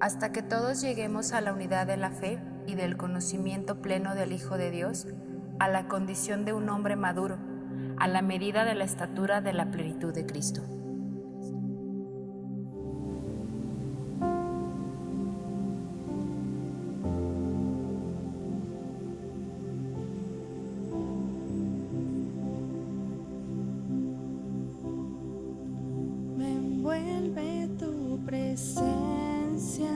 hasta que todos lleguemos a la unidad de la fe y del conocimiento pleno del Hijo de Dios, a la condición de un hombre maduro, a la medida de la estatura de la plenitud de Cristo. Me envuelve tu presencia,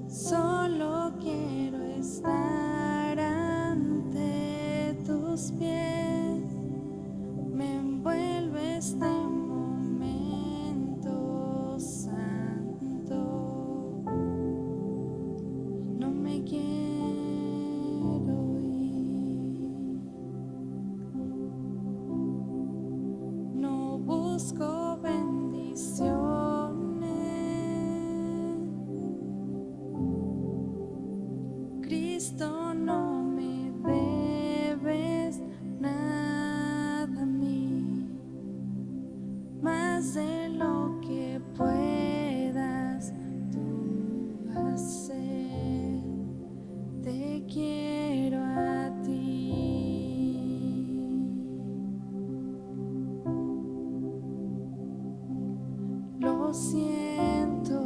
solo quiero estar ante tus pies. Me envuelve este momento santo, no me quiero ir. No busco bendiciones, Cristo, no me debes nada a mí, más de lo que puedas tú hacer. Te quiero a ti. Lo siento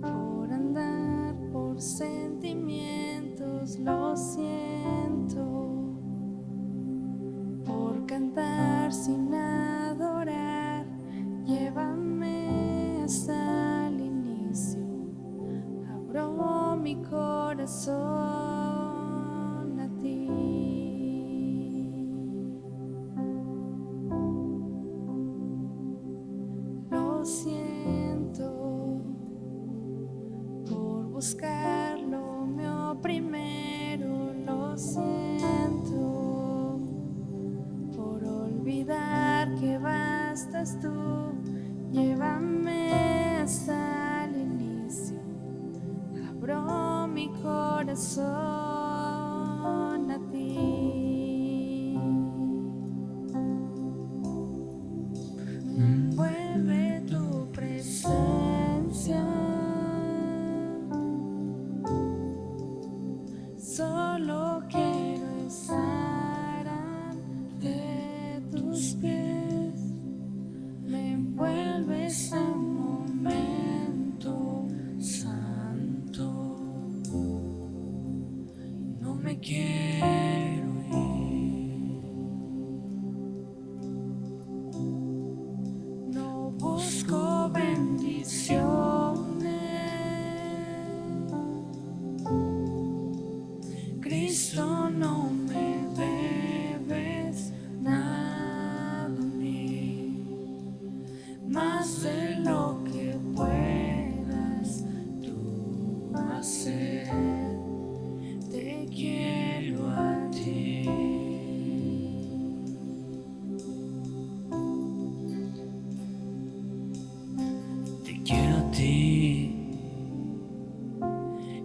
por andar por sentimientos, lo siento por cantar sin adorar. Llévame hasta el inicio, abro mi corazón a ti. Lo siento por buscar lo mío primero, lo siento por olvidar que bastas tú. Llévame hasta el inicio, abro mi corazón a ti. Me envuelve tu presencia, solo quiero estar ante tus pies. Me envuelve ese momento santo, no me quiero ir. No busco bendiciones, Cristo, no me debes nada a mí, más de lo que puedas tú hacer. Te quiero a ti. Te quiero a ti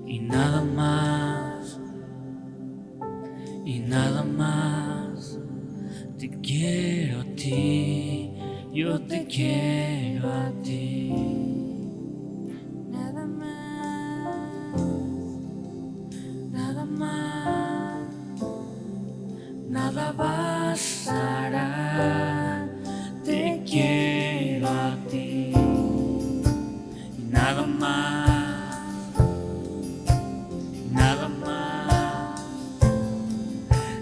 y nada más, y nada más. Te quiero a ti, yo te quiero a ti. Nada más, nada más, nada bastará. Te quiero a ti y nada más, nada más,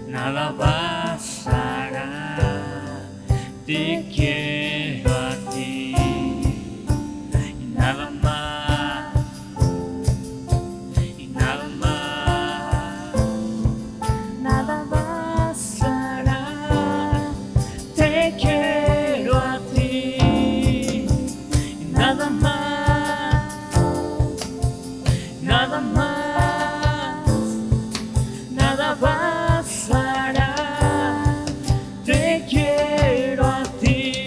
nada bastará. Te quiero a ti y nada más, y nada más, nada bastará. Te quiero a ti y nada más, nada más, nada bastará. Te quiero a ti.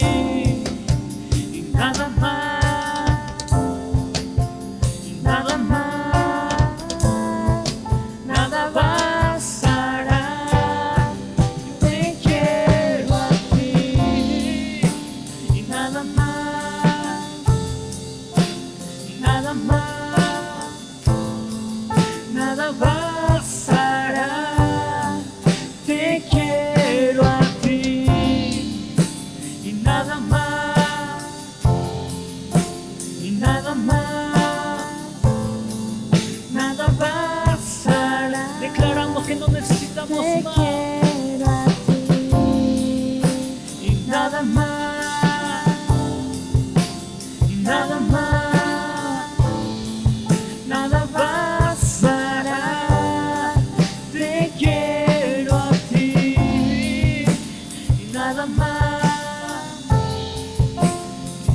nada más,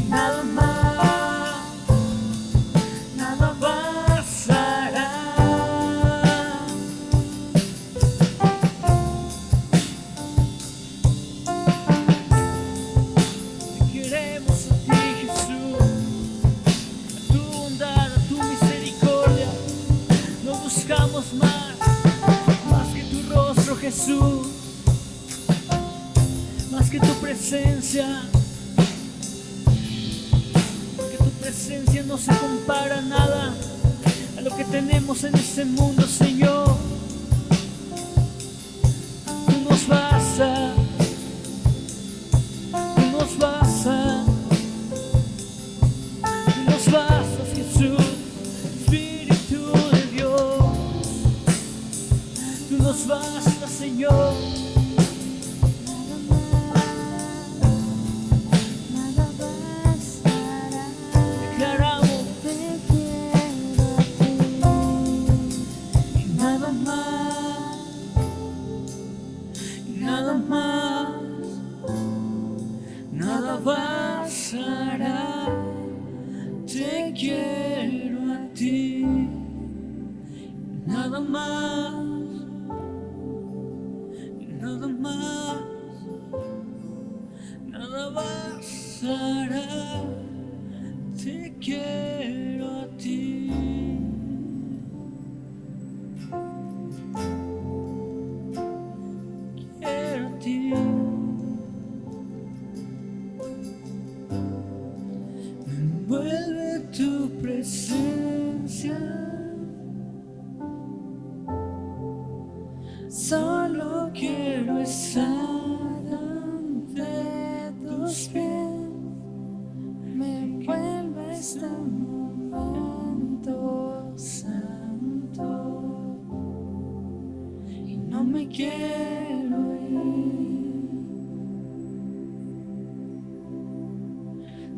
nada más, nada bastará. Te queremos a ti, Jesús, a tu bondad, a tu misericordia. No buscamos más que tu rostro, Jesús, más que tu presencia, porque tu presencia no se compara a nada a lo que tenemos en este mundo, Señor. Tú nos bastas, tú nos bastas, tú nos bastas, Jesús, Espíritu de Dios, tú nos bastas, Señor. Nada más, nada bastará. Te quiero a ti, nada más, nada más, nada bastará. Te quiero a ti. Quiero a ti. Me envuelve tu presencia. Solo quiero estar ante tus pies. Me envuelve este momento santo y no me quiero ir.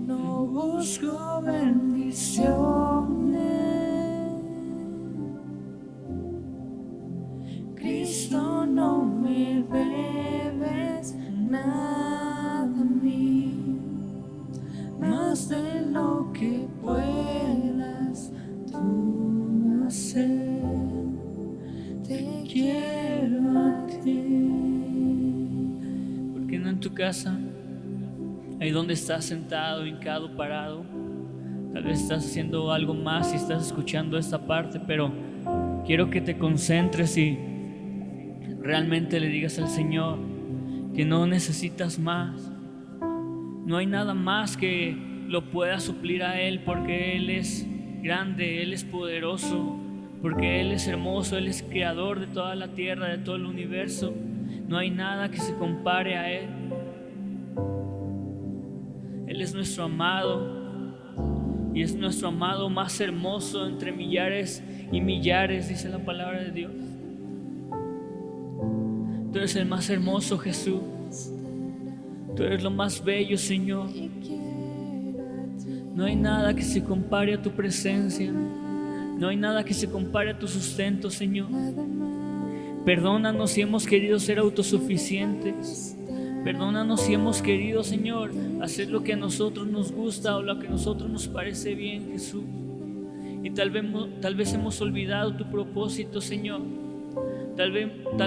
No busco bendiciones. Cristo, no me debes nada a mí, más de lo que puedas tú hacer. Te quiero a ti. ¿Por qué no en tu casa? Ahí donde estás sentado, hincado, parado. Tal vez estás haciendo algo más y estás escuchando esta parte, pero quiero que te concentres y realmente le digas al Señor que no necesitas más. No hay nada más que lo pueda suplir a Él, porque Él es grande, Él es poderoso, porque Él es hermoso, Él es creador de toda la tierra, de todo el universo. No hay nada que se compare a Él. Él es nuestro amado y es nuestro amado más hermoso entre millares y millares, dice la palabra de Dios. Tú eres el más hermoso, Jesús. Tú eres lo más bello, Señor. No hay nada que se compare a tu presencia. No hay nada que se compare a tu sustento, Señor. Perdónanos si hemos querido ser autosuficientes. Perdónanos si hemos querido, Señor, hacer lo que a nosotros nos gusta o lo que a nosotros nos parece bien, Jesús. Y tal vez hemos olvidado tu propósito, Señor. Tal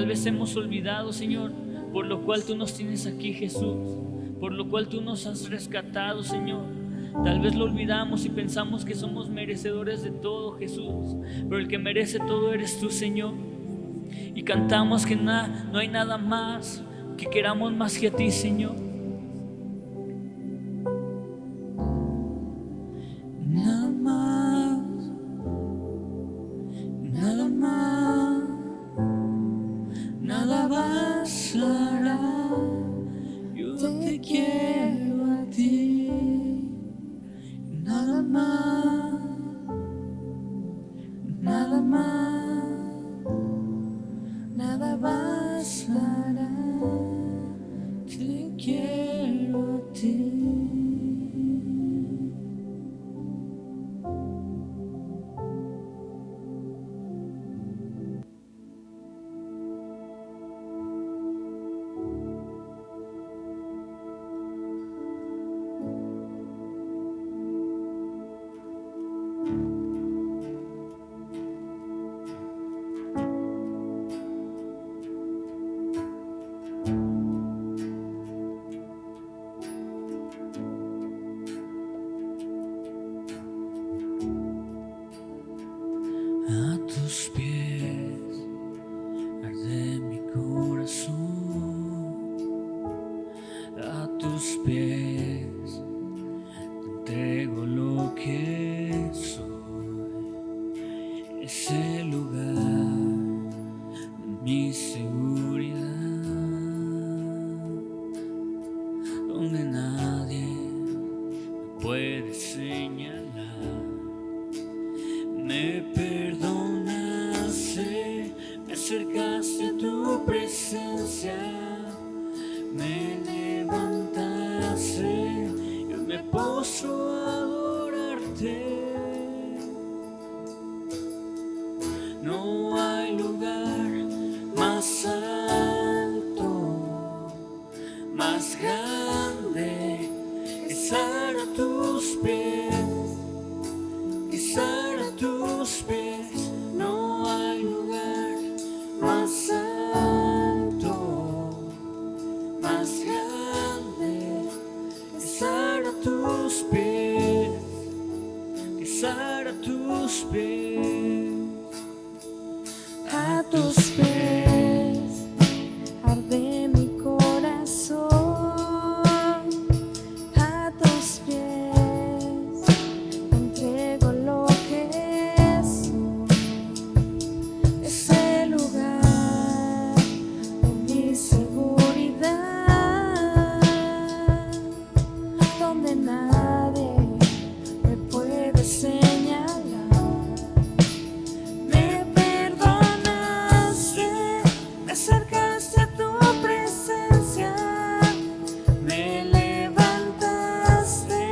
vez hemos olvidado, Señor, por lo cual tú nos tienes aquí, Jesús, por lo cual tú nos has rescatado, Señor. Tal vez lo olvidamos y pensamos que somos merecedores de todo, Jesús, pero el que merece todo eres tú, Señor. Y cantamos que no hay nada más que queramos más que a ti, Señor. Nada más, nada más, nada bastará. Yo te quiero a ti. Nada más, nada más, nada bastará. Te quiero. tus pies, te entrego lo que soy, ese lugar de mi seguridad, donde nadie me puede señalar. Me perdonaste, me acercaste a tu presencia, me levantaste, yo me postro a adorarte. No hay lugar más alto, más grande que estar a tus pies, que estar a tus pies. No hay lugar más alto, más grande que estar a tus pies, que estar a tus pies. A tus pies arde mi corazón, a tus pies entrego lo que soy, ese lugar de mi seguridad, donde nadie me puede señalar. Acercaste a tu presencia, me levantaste,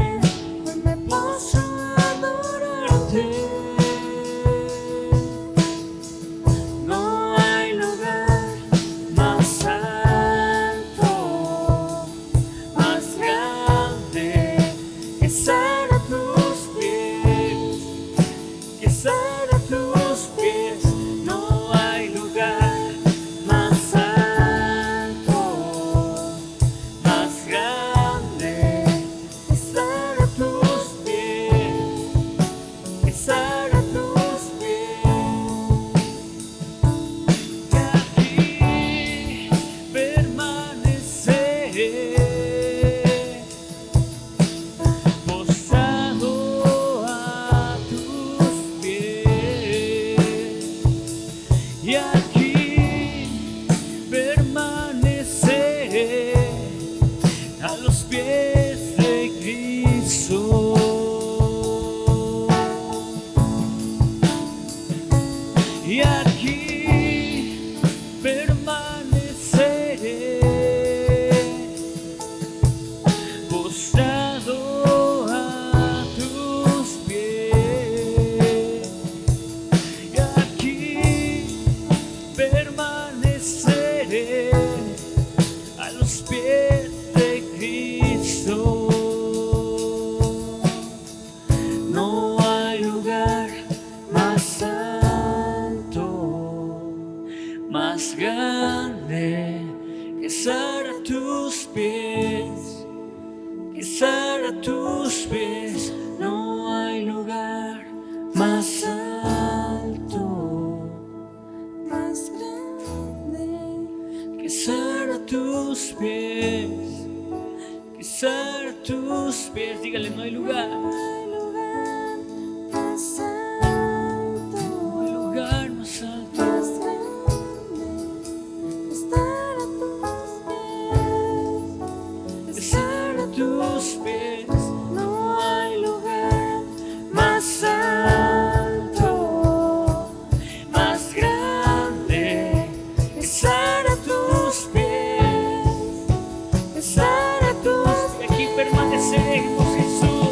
hoy me postro a adorarte. No hay lugar más alto, más grande que estar a tus pies, que estar a tus pies. No hay lugar más alto, más grande que estar a tus pies, que estar a tus pies. Y aquí permaneceré, postrado a tus pies. Y aquí permaneceré a los pies de Cristo. Y aquí permaneceré, postrado a tus pies. Y aquí permaneceré a los pies de Cristo. No hay lugar más alto, más grande que estar a tus pies, que estar a tus pies. No hay lugar más alto, Más grande que estar a tus pies, que estar a tus pies. Dígale, no hay lugar, no hay lugar más alto, no hay lugar más alto, más grande que estar a tus pies, que estar a tus pies. no hay lugar más alto, Más grande que estar a tus pies, que estar a tus pies. Y aquí permaneceremos, Jesús.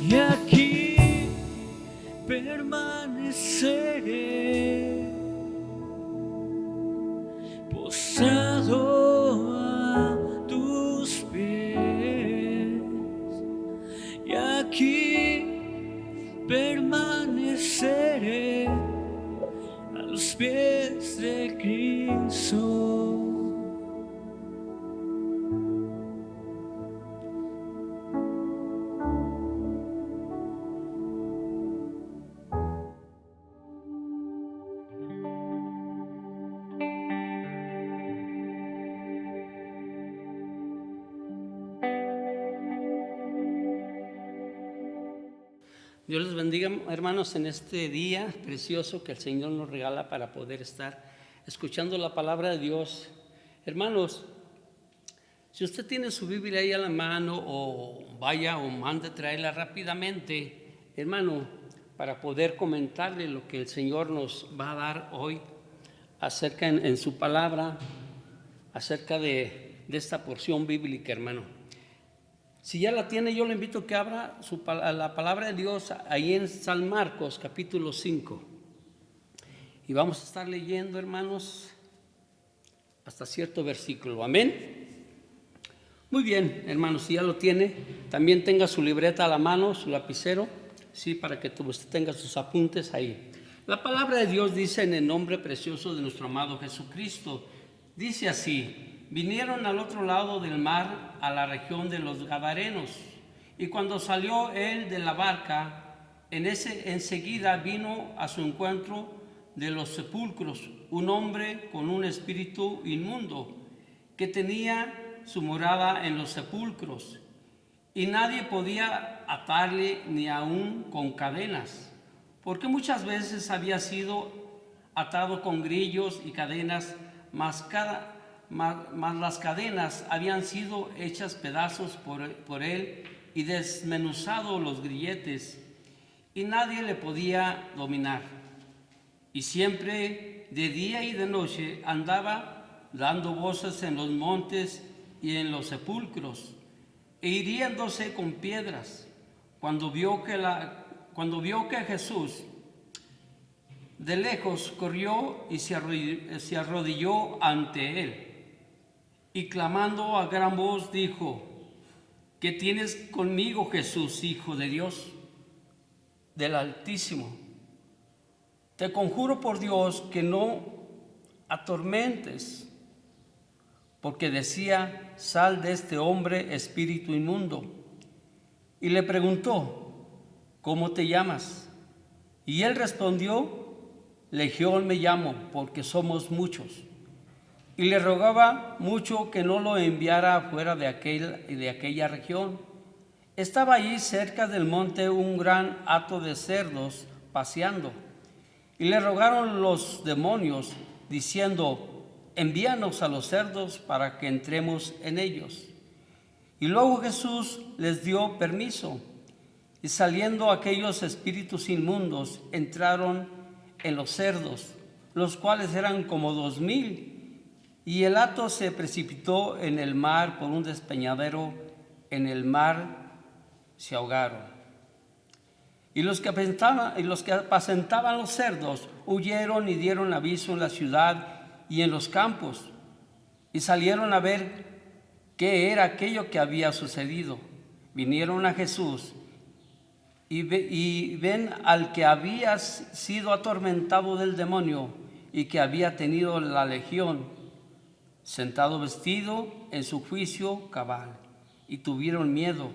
y aquí permaneceré, posado a tus pies, y aquí permaneceré a los pies de Cristo. Dios les bendiga, hermanos, en este día precioso que el Señor nos regala para poder estar escuchando la palabra de Dios. Hermanos, si usted tiene su Biblia ahí a la mano, o vaya o mande traerla rápidamente, hermano, para poder comentarle lo que el Señor nos va a dar hoy acerca en su palabra, acerca de esta porción bíblica, hermano. Si ya la tiene, yo le invito a que abra la palabra de Dios ahí en San Marcos, capítulo 5. Y vamos a estar leyendo, hermanos, hasta cierto versículo. Amén. Muy bien, hermanos, si ya lo tiene, también tenga su libreta a la mano, su lapicero, sí, para que usted tenga sus apuntes ahí. La palabra de Dios dice en el nombre precioso de nuestro amado Jesucristo. Dice así: vinieron al otro lado del mar, a la región de los Gadarenos, y cuando salió él de la barca, enseguida vino a su encuentro de los sepulcros un hombre con un espíritu inmundo, que tenía su morada en los sepulcros, y nadie podía atarle ni aun con cadenas, porque muchas veces había sido atado con grillos y cadenas, mas las cadenas habían sido hechas pedazos por él y desmenuzado los grilletes, y nadie le podía dominar. Y siempre de día y de noche andaba dando voces en los montes y en los sepulcros, e hiriéndose con piedras. Cuando vio que Jesús de lejos corrió y se arrodilló ante él, y clamando a gran voz dijo: ¿qué tienes conmigo, Jesús, Hijo de Dios, del Altísimo? Te conjuro por Dios que no atormentes. Porque decía: sal de este hombre, espíritu inmundo. Y le preguntó: ¿cómo te llamas? Y él respondió: Legión me llamo, porque somos muchos. Y le rogaba mucho que no lo enviara fuera de aquella región. Estaba allí cerca del monte un gran hato de cerdos paseando. Y le rogaron los demonios, diciendo: envíanos a los cerdos para que entremos en ellos. Y luego Jesús les dio permiso. Y saliendo aquellos espíritus inmundos, entraron en los cerdos, los cuales eran como 2,000. Y el hato se precipitó en el mar por un despeñadero, en el mar se ahogaron. Y los que apacentaban los cerdos huyeron y dieron aviso en la ciudad y en los campos, y salieron a ver qué era aquello que había sucedido. Vinieron a Jesús y ven al que había sido atormentado del demonio y que había tenido la legión, sentado vestido en su juicio cabal, y tuvieron miedo.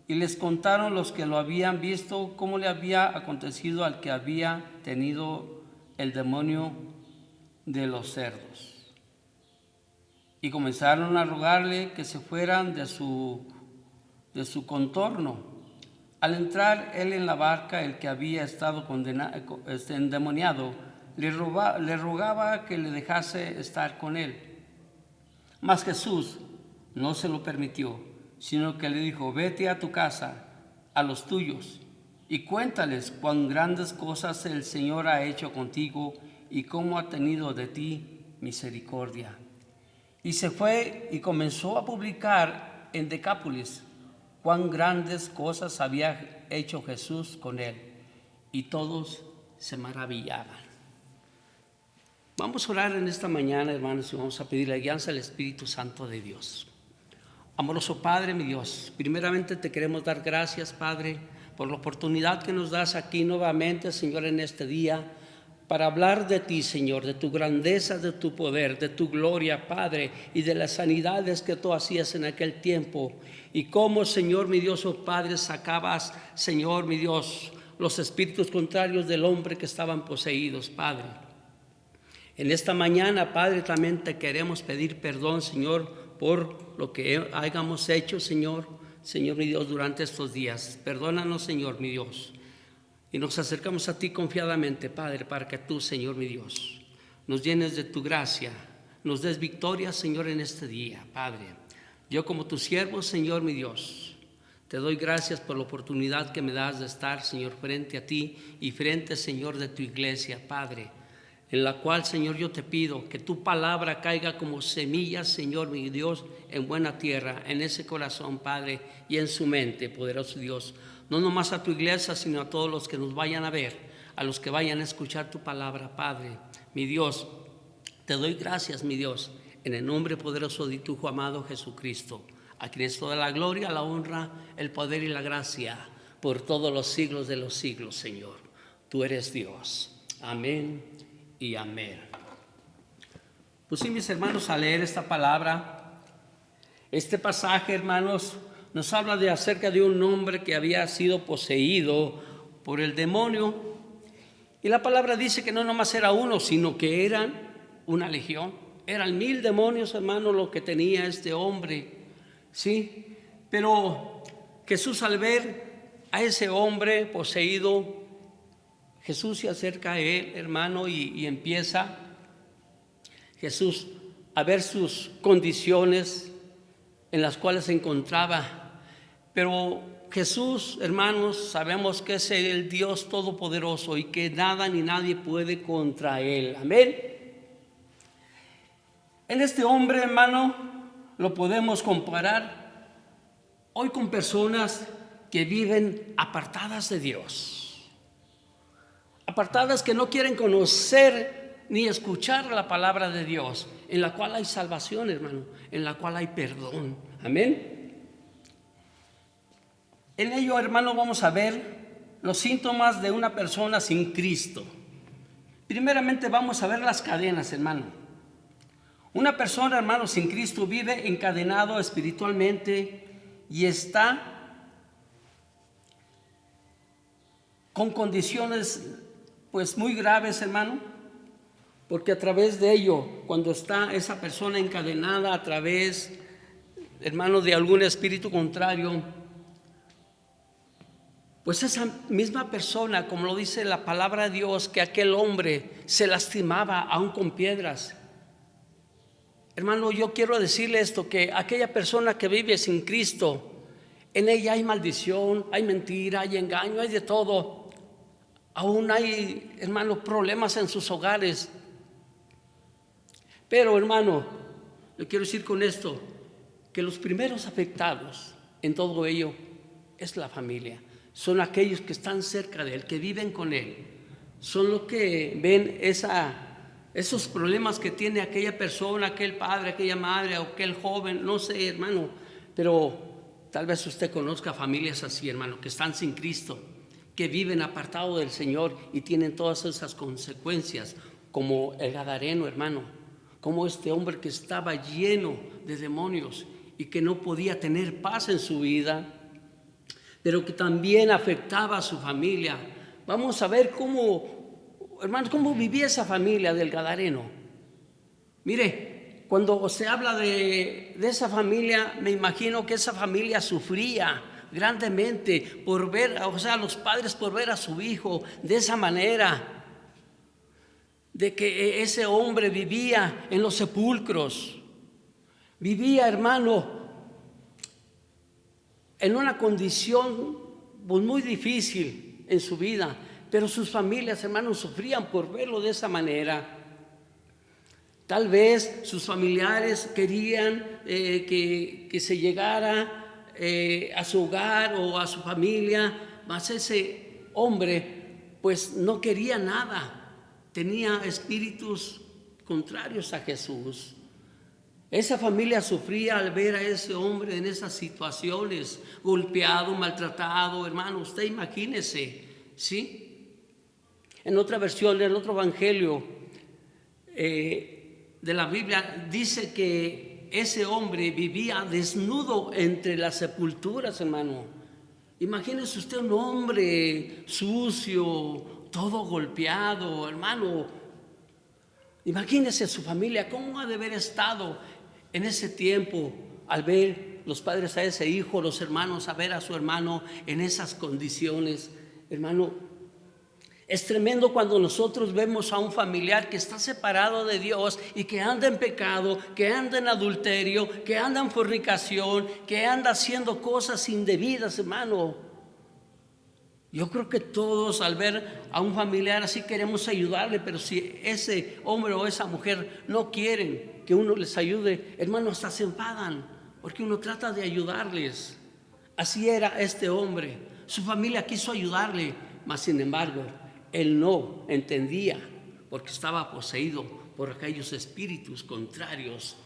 Y les contaron los que lo habían visto cómo le había acontecido al que había tenido el demonio de los cerdos. Y comenzaron a rogarle que se fueran de su contorno. Al entrar él en la barca, el que había estado endemoniado le rogaba que le dejase estar con él. Mas Jesús no se lo permitió, sino que le dijo: vete a tu casa, a los tuyos, y cuéntales cuán grandes cosas el Señor ha hecho contigo y cómo ha tenido de ti misericordia. Y se fue y comenzó a publicar en Decápolis cuán grandes cosas había hecho Jesús con él, y todos se maravillaban. Vamos a orar en esta mañana, hermanos, y vamos a pedir la guianza al Espíritu Santo de Dios. Amoroso Padre, mi Dios, primeramente te queremos dar gracias, Padre, por la oportunidad que nos das aquí nuevamente, Señor, en este día, para hablar de ti, Señor, de tu grandeza, de tu poder, de tu gloria, Padre, y de las sanidades que tú hacías en aquel tiempo, y cómo, Señor, mi Dios, oh Padre, sacabas, Señor, mi Dios, los espíritus contrarios del hombre que estaban poseídos, Padre. En esta mañana, Padre, también te queremos pedir perdón, Señor, por lo que hayamos hecho, Señor, mi Dios, durante estos días. Perdónanos, Señor, mi Dios. Y nos acercamos a ti confiadamente, Padre, para que tú, Señor, mi Dios, nos llenes de tu gracia, nos des victoria, Señor, en este día, Padre. Yo como tu siervo, Señor, mi Dios, te doy gracias por la oportunidad que me das de estar, Señor, frente a ti y frente, Señor, de tu iglesia, Padre, en la cual, Señor, yo te pido que tu palabra caiga como semilla, Señor, mi Dios, en buena tierra, en ese corazón, Padre, y en su mente, poderoso Dios. No nomás a tu iglesia, sino a todos los que nos vayan a ver, a los que vayan a escuchar tu palabra, Padre. Mi Dios, te doy gracias, mi Dios, en el nombre poderoso de tu Hijo amado Jesucristo, a quien es toda la gloria, la honra, el poder y la gracia, por todos los siglos de los siglos, Señor. Tú eres Dios. Amén y amén. Pues sí, mis hermanos, a leer esta palabra, este pasaje, hermanos, nos habla de acerca de un hombre que había sido poseído por el demonio. Y la palabra dice que no nomás era uno, sino que eran una legión. Eran 1000 demonios, hermano, lo que tenía este hombre. Sí, pero Jesús, al ver a ese hombre poseído, Jesús se acerca a él, hermano, y empieza Jesús a ver sus condiciones en las cuales se encontraba. Pero Jesús, hermanos, sabemos que es el Dios todopoderoso y que nada ni nadie puede contra él. Amén. En este hombre, hermano, lo podemos comparar hoy con personas que viven apartadas de Dios, apartadas, que no quieren conocer ni escuchar la palabra de Dios, en la cual hay salvación, hermano, en la cual hay perdón. Amén. En ello, hermano, vamos a ver los síntomas de una persona sin Cristo. Primeramente vamos a ver las cadenas, hermano. Una persona, hermano, sin Cristo vive encadenado espiritualmente y está con condiciones pues muy graves, hermano, porque a través de ello, cuando está esa persona encadenada a través, hermano, de algún espíritu contrario, pues esa misma persona, como lo dice la palabra de Dios, que aquel hombre se lastimaba aún con piedras. Hermano, yo quiero decirle esto, que aquella persona que vive sin Cristo, en ella hay maldición, hay mentira, hay engaño, hay de todo. Aún hay, hermano, problemas en sus hogares. Pero, hermano, yo quiero decir con esto, que los primeros afectados en todo ello es la familia. Son aquellos que están cerca de él, que viven con él. Son los que ven esos problemas que tiene aquella persona, aquel padre, aquella madre, aquel joven, no sé, hermano. Pero tal vez usted conozca familias así, hermano, que están sin Cristo, que viven apartados del Señor y tienen todas esas consecuencias, como el gadareno, hermano, como este hombre que estaba lleno de demonios y que no podía tener paz en su vida, pero que también afectaba a su familia. Vamos a ver cómo, hermanos, cómo vivía esa familia del gadareno. Mire, cuando se habla de esa familia, me imagino que esa familia sufría grandemente por ver, o sea, los padres por ver a su hijo de esa manera, de que ese hombre vivía en los sepulcros, vivía, hermano, en una condición pues, muy difícil en su vida, pero sus familias, hermanos, sufrían por verlo de esa manera. Tal vez sus familiares querían que se llegara a su hogar o a su familia, mas ese hombre pues no quería nada, tenía espíritus contrarios a Jesús. Esa familia sufría al ver a ese hombre en esas situaciones, golpeado, maltratado. Hermano, usted imagínese, ¿sí? En otra versión, en otro evangelio de la Biblia, dice que ese hombre vivía desnudo entre las sepulturas, hermano. Imagínese usted un hombre sucio, todo golpeado, hermano. Imagínese su familia, cómo ha de haber estado en ese tiempo al ver los padres a ese hijo, los hermanos a ver a su hermano en esas condiciones. Hermano, es tremendo cuando nosotros vemos a un familiar que está separado de Dios y que anda en pecado, que anda en adulterio, que anda en fornicación, que anda haciendo cosas indebidas, hermano. Yo creo que todos al ver a un familiar así queremos ayudarle, pero si ese hombre o esa mujer no quieren que uno les ayude, hermano, hasta se enfadan porque uno trata de ayudarles. Así era este hombre. Su familia quiso ayudarle, mas sin embargo, él no entendía porque estaba poseído por aquellos espíritus contrarios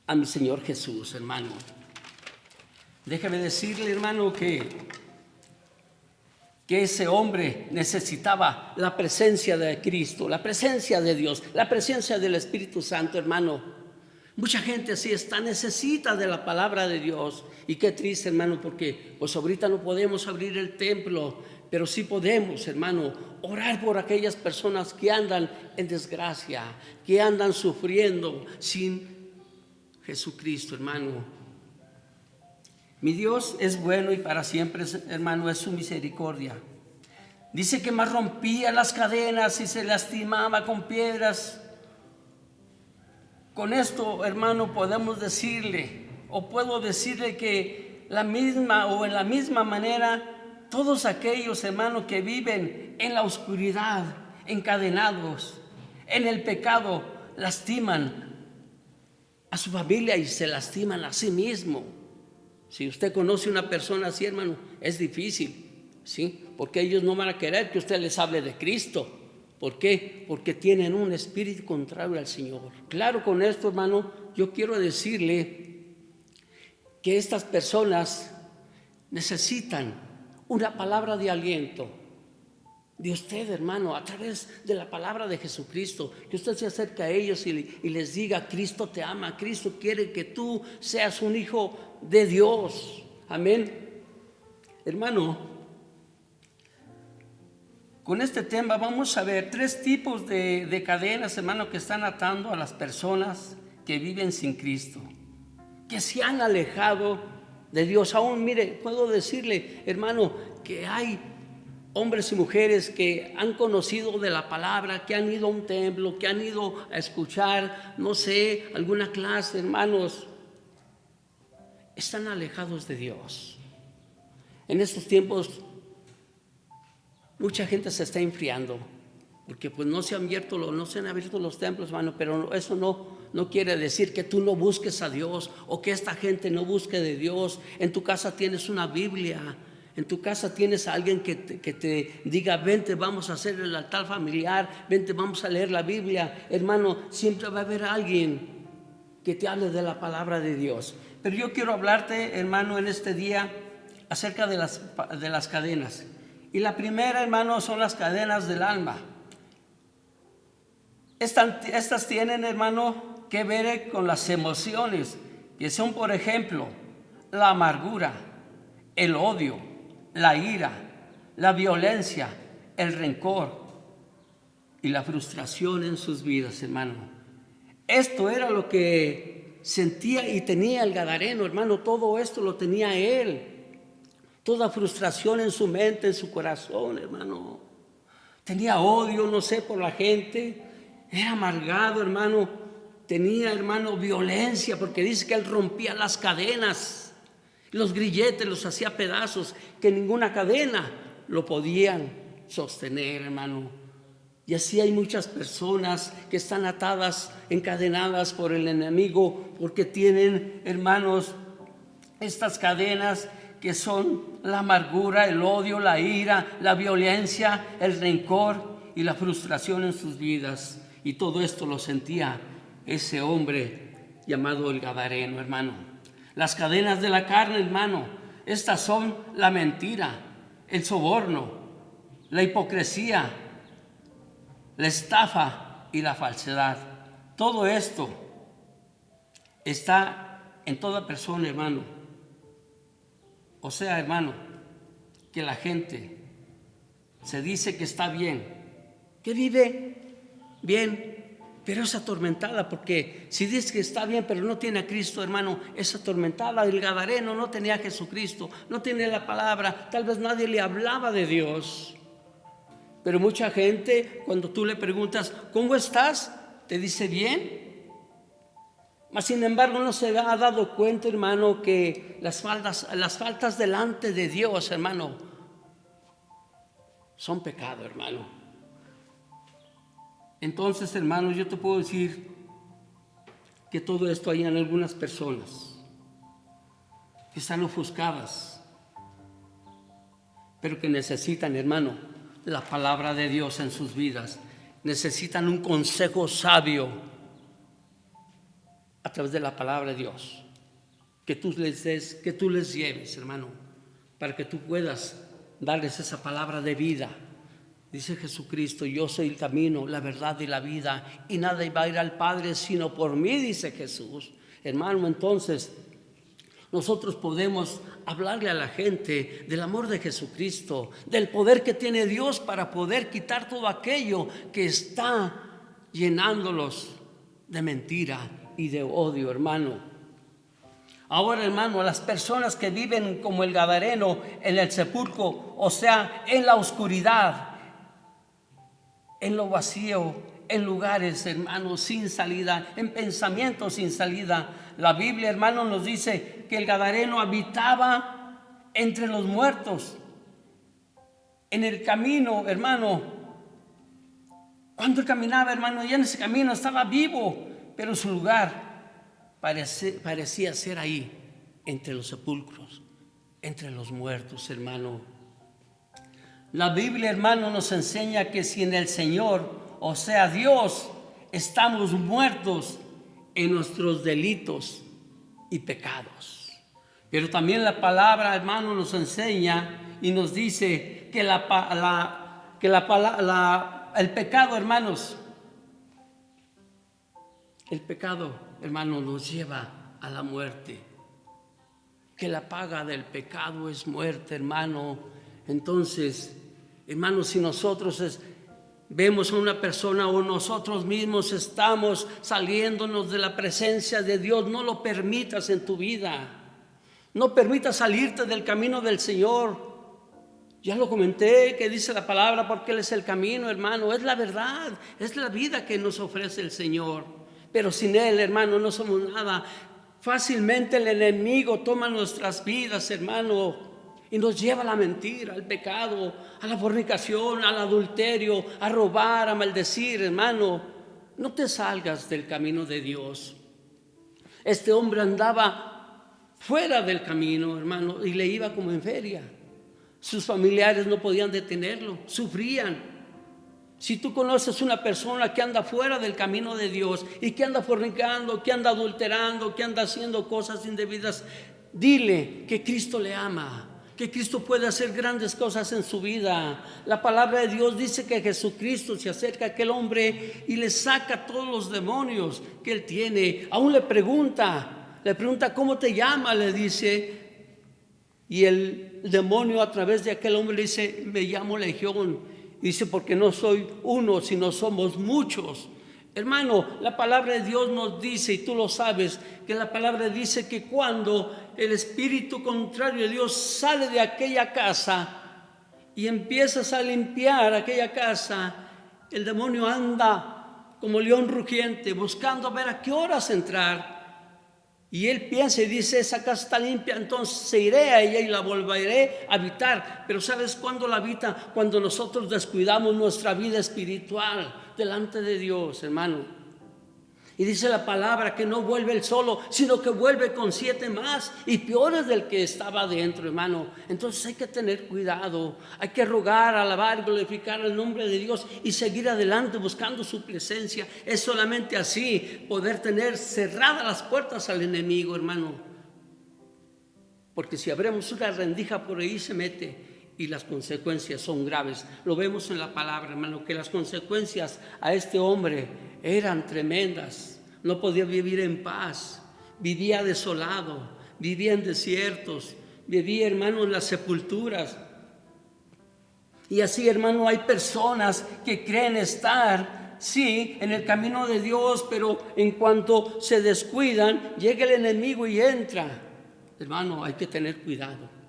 a mi Señor Jesús, hermano. Déjame decirle, hermano, que ese hombre necesitaba la presencia de Cristo, la presencia de Dios, la presencia del Espíritu Santo, hermano. Mucha gente así está, necesita de la palabra de Dios. Y qué triste, hermano, porque pues ahorita no podemos abrir el templo, pero sí podemos, hermano, orar por aquellas personas que andan en desgracia, que andan sufriendo sin Jesucristo, hermano. Mi Dios es bueno y para siempre, hermano, es su misericordia. Dice que más rompía las cadenas y se lastimaba con piedras. Con esto, hermano, podemos decirle, o puedo decirle que en la misma manera, todos aquellos, hermanos, que viven en la oscuridad, encadenados, en el pecado, lastiman a su familia y se lastiman a sí mismo. Si usted conoce una persona así, hermano, es difícil, ¿sí? Porque ellos no van a querer que usted les hable de Cristo. ¿Por qué? Porque tienen un espíritu contrario al Señor. Claro, con esto, hermano, yo quiero decirle que estas personas necesitan una palabra de aliento de usted, hermano, a través de la palabra de Jesucristo, que usted se acerque a ellos y les diga: Cristo te ama, Cristo quiere que tú seas un hijo de Dios. Amén. Hermano, con este tema vamos a ver 3 tipos de cadenas, hermano, que están atando a las personas que viven sin Cristo, que se han alejado de Dios. Aún, mire, puedo decirle, hermano, que hay hombres y mujeres que han conocido de la palabra, que han ido a un templo, que han ido a escuchar, no sé, alguna clase, hermanos, están alejados de Dios. En estos tiempos mucha gente se está enfriando porque pues no se han abierto los templos, hermano, pero eso no quiere decir que tú no busques a Dios o que esta gente no busque de Dios. En tu casa tienes una Biblia. En tu casa tienes a alguien que te diga: vente, vamos a hacer el altar familiar, vente, vamos a leer la Biblia. Hermano, siempre va a haber alguien que te hable de la palabra de Dios. Pero yo quiero hablarte, hermano, en este día acerca de las cadenas. Y la primera, hermano, son las cadenas del alma. Estas tienen, hermano, que ver con las emociones, que son, por ejemplo, la amargura, el odio, la ira, la violencia, el rencor y la frustración en sus vidas, hermano. Esto era lo que sentía y tenía el gadareno, hermano. Todo esto lo tenía él. Toda frustración en su mente, en su corazón, hermano. Tenía odio, no sé, por la gente. Era amargado, hermano. Tenía, hermano, violencia, porque dice que él rompía las cadenas. Los grilletes los hacía pedazos, que ninguna cadena lo podían sostener, hermano. Y así hay muchas personas que están atadas, encadenadas por el enemigo, porque tienen, hermanos, estas cadenas que son la amargura, el odio, la ira, la violencia, el rencor y la frustración en sus vidas. Y todo esto lo sentía ese hombre llamado el Gadareno, hermano. Las cadenas de la carne, hermano, estas son la mentira, el soborno, la hipocresía, la estafa y la falsedad. Todo esto está en toda persona, hermano. O sea, hermano, que la gente se dice que está bien, que vive bien, pero es atormentada, porque si dice que está bien pero no tiene a Cristo, hermano, es atormentada. El Gadareno no tenía a Jesucristo, no tenía la palabra, tal vez nadie le hablaba de Dios. Pero mucha gente, cuando tú le preguntas, ¿cómo estás?, te dice bien. Mas sin embargo no se ha dado cuenta, hermano, que las faltas delante de Dios, hermano, son pecado, hermano. Entonces, hermano, yo te puedo decir que todo esto hay en algunas personas que están ofuscadas, pero que necesitan, hermano, la palabra de Dios en sus vidas. Necesitan un consejo sabio a través de la palabra de Dios, que tú les des, que tú les lleves, hermano, para que tú puedas darles esa palabra de vida. Dice Jesucristo: yo soy el camino, la verdad y la vida, y nadie va a ir al Padre sino por mí, dice Jesús. Hermano, entonces nosotros podemos hablarle a la gente del amor de Jesucristo, del poder que tiene Dios para poder quitar todo aquello que está llenándolos de mentira y de odio, hermano. Ahora, hermano, a las personas que viven como el Gadareno en el sepulcro, o sea, en la oscuridad, en lo vacío, en lugares, hermano, sin salida, en pensamientos sin salida. La Biblia, hermano, nos dice que el Gadareno habitaba entre los muertos, en el camino, hermano. Cuando él caminaba, hermano, ya en ese camino estaba vivo, pero su lugar parecía ser ahí, entre los sepulcros, entre los muertos, hermano. La Biblia, hermano, nos enseña que si en el Señor, o sea, Dios, estamos muertos en nuestros delitos y pecados. Pero también la palabra, hermano, nos enseña y nos dice que el pecado, hermanos, el pecado, hermano, nos lleva a la muerte. Que la paga del pecado es muerte, hermano. Entonces, hermano, si nosotros vemos a una persona o nosotros mismos estamos saliéndonos de la presencia de Dios, no lo permitas en tu vida. No permitas salirte del camino del Señor. Ya lo comenté, que dice la palabra, porque Él es el camino, hermano. Es la verdad, es la vida que nos ofrece el Señor. Pero sin Él, hermano, no somos nada. Fácilmente el enemigo toma nuestras vidas, hermano, y nos lleva a la mentira, al pecado, a la fornicación, al adulterio, a robar, a maldecir, hermano. No te salgas del camino de Dios. Este hombre andaba fuera del camino, hermano, y le iba como en feria. Sus familiares no podían detenerlo, sufrían. Si tú conoces una persona que anda fuera del camino de Dios y que anda fornicando, que anda adulterando, que anda haciendo cosas indebidas, dile que Cristo le ama, que Cristo puede hacer grandes cosas en su vida. La palabra de Dios dice que Jesucristo se acerca a aquel hombre y le saca todos los demonios que él tiene. Aún le pregunta ¿cómo te llamas?, le dice. Y el demonio a través de aquel hombre le dice: me llamo Legión. Dice: porque no soy uno, sino somos muchos. Hermano, la palabra de Dios nos dice, y tú lo sabes, que la palabra dice que cuando el espíritu contrario de Dios sale de aquella casa y empiezas a limpiar aquella casa, el demonio anda como león rugiente buscando ver a qué horas entrar. Y él piensa y dice: esa casa está limpia, entonces iré a ella y la volveré a habitar. Pero ¿sabes cuándo la habita? Cuando nosotros descuidamos nuestra vida espiritual delante de Dios, hermano. Y dice la palabra que no vuelve él solo, sino que vuelve con 7 más y peores del que estaba dentro, hermano. Entonces hay que tener cuidado, hay que rogar, alabar y glorificar el nombre de Dios y seguir adelante buscando su presencia. Es solamente así poder tener cerradas las puertas al enemigo, hermano. Porque si abrimos una rendija, por ahí se mete. Y las consecuencias son graves. Lo vemos en la palabra, hermano, que las consecuencias a este hombre eran tremendas. No podía vivir en paz, vivía desolado, vivía en desiertos, vivía, hermano, en las sepulturas. Y así, hermano, hay personas que creen estar, sí, en el camino de Dios, pero en cuanto se descuidan, llega el enemigo y entra. Hermano, hay que tener cuidado.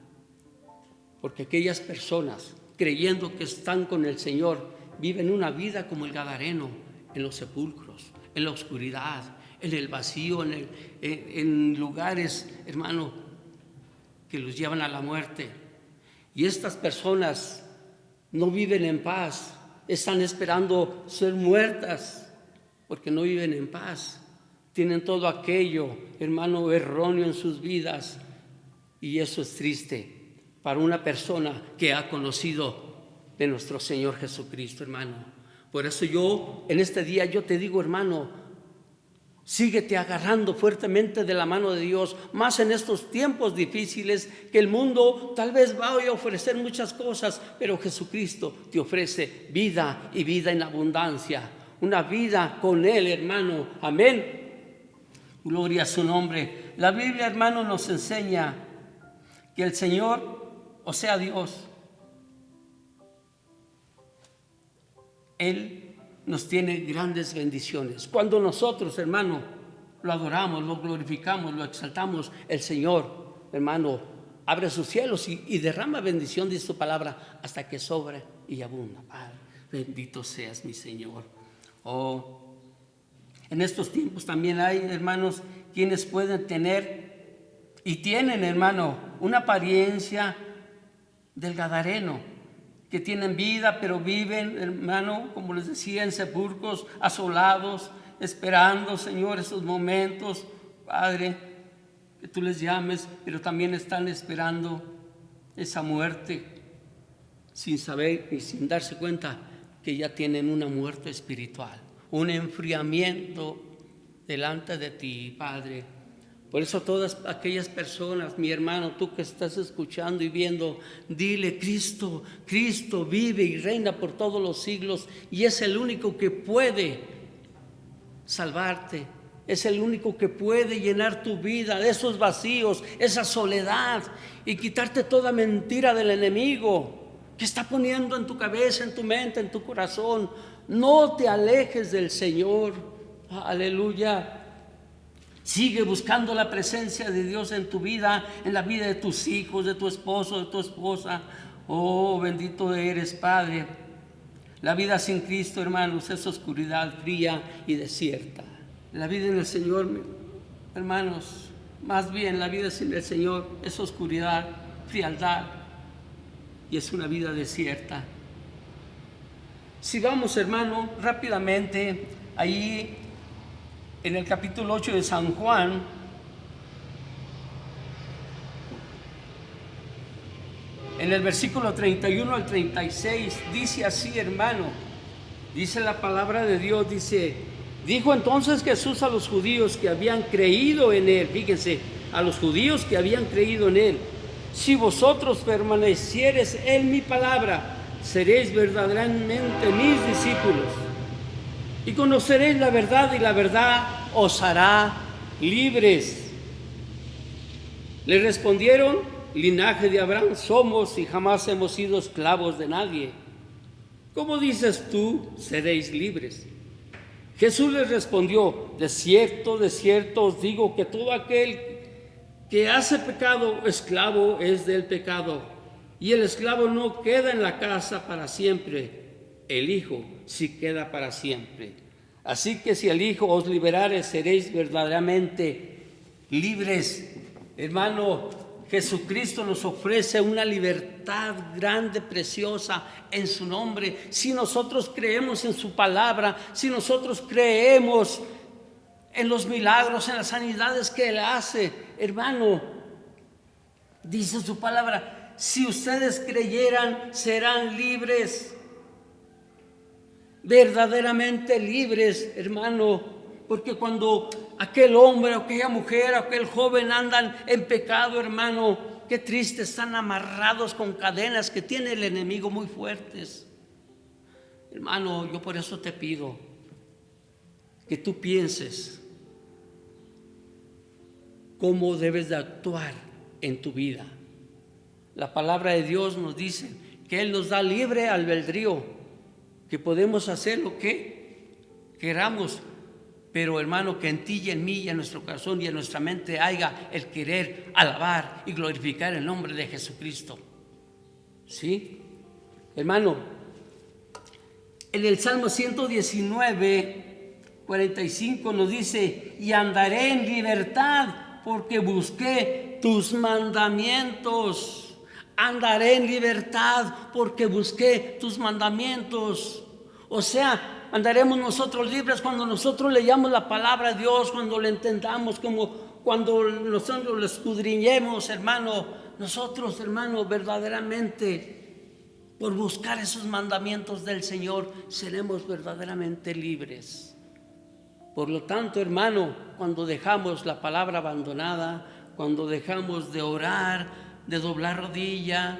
Porque aquellas personas, creyendo que están con el Señor, viven una vida como el gadareno, en los sepulcros, en la oscuridad, en el vacío, en lugares, hermano, que los llevan a la muerte. Y estas personas no viven en paz, están esperando ser muertas, porque no viven en paz. Tienen todo aquello, hermano, erróneo en sus vidas, y eso es triste para una persona que ha conocido de nuestro Señor Jesucristo, hermano. Por eso yo, en este día, yo te digo, hermano, síguete agarrando fuertemente de la mano de Dios, más en estos tiempos difíciles que el mundo tal vez va a ofrecer muchas cosas, pero Jesucristo te ofrece vida y vida en abundancia, una vida con Él, hermano. Amén. Gloria a su nombre. La Biblia, hermano, nos enseña que el Señor, o sea, Dios, Él nos tiene grandes bendiciones. Cuando nosotros, hermano, lo adoramos, lo glorificamos, lo exaltamos, el Señor, hermano, abre sus cielos y derrama bendición, dice su palabra, hasta que sobre y abunda. Padre, bendito seas, mi Señor. Oh, en estos tiempos también hay, hermanos, quienes pueden tener y tienen, hermano, una apariencia del gadareno, que tienen vida, pero viven, hermano, como les decía, en sepulcros, asolados, esperando, Señor, esos momentos, Padre, que tú les llames, pero también están esperando esa muerte, sin saber y sin darse cuenta que ya tienen una muerte espiritual, un enfriamiento delante de ti, Padre. Por eso todas aquellas personas, mi hermano, tú que estás escuchando y viendo, dile: Cristo, Cristo vive y reina por todos los siglos y es el único que puede salvarte, es el único que puede llenar tu vida de esos vacíos, esa soledad y quitarte toda mentira del enemigo que está poniendo en tu cabeza, en tu mente, en tu corazón. No te alejes del Señor. Aleluya. Sigue buscando la presencia de Dios en tu vida, en la vida de tus hijos, de tu esposo, de tu esposa. Oh, bendito eres, Padre. La vida sin Cristo, hermanos, es oscuridad fría y desierta. La vida en el Señor, hermanos, más bien la vida sin el Señor es oscuridad, frialdad y es una vida desierta. Si vamos, hermano, rápidamente ahí en el capítulo 8 de San Juan, en el versículo 31 al 36, dice así, hermano, dice la palabra de Dios, dice: dijo entonces Jesús a los judíos que habían creído en Él, fíjense, a los judíos que habían creído en Él: si vosotros permaneciereis en mi palabra, seréis verdaderamente mis discípulos, y conoceréis la verdad, y la verdad os hará libres. Le respondieron: linaje de Abraham somos y jamás hemos sido esclavos de nadie. ¿Cómo dices tú, seréis libres? Jesús les respondió: de cierto os digo que todo aquel que hace pecado, esclavo es del pecado. Y el esclavo no queda en la casa para siempre, el Hijo sí queda para siempre. Así que si el Hijo os liberare, seréis verdaderamente libres. Hermano, Jesucristo nos ofrece una libertad grande, preciosa en su nombre. Si nosotros creemos en su palabra, si nosotros creemos en los milagros, en las sanidades que Él hace. Hermano, dice su palabra, si ustedes creyeran, serán libres. Verdaderamente libres, hermano, porque cuando aquel hombre, aquella mujer, aquel joven andan en pecado, hermano, qué triste, están amarrados con cadenas que tiene el enemigo muy fuertes. Hermano, yo por eso te pido que tú pienses cómo debes de actuar en tu vida. La palabra de Dios nos dice que Él nos da libre albedrío, que podemos hacer lo que queramos, pero hermano, que en ti y en mí y en nuestro corazón y en nuestra mente haya el querer alabar y glorificar el nombre de Jesucristo. ¿Sí? Hermano, en el Salmo 119, 45 nos dice, y andaré en libertad porque busqué tus mandamientos. Andaré en libertad porque busqué tus mandamientos. O sea, andaremos nosotros libres cuando nosotros leamos la palabra de Dios, cuando la entendamos, como cuando nosotros la escudriñemos, hermano. Nosotros, hermano, verdaderamente, por buscar esos mandamientos del Señor, seremos verdaderamente libres. Por lo tanto, hermano, cuando dejamos la palabra abandonada, cuando dejamos de orar, de doblar rodilla,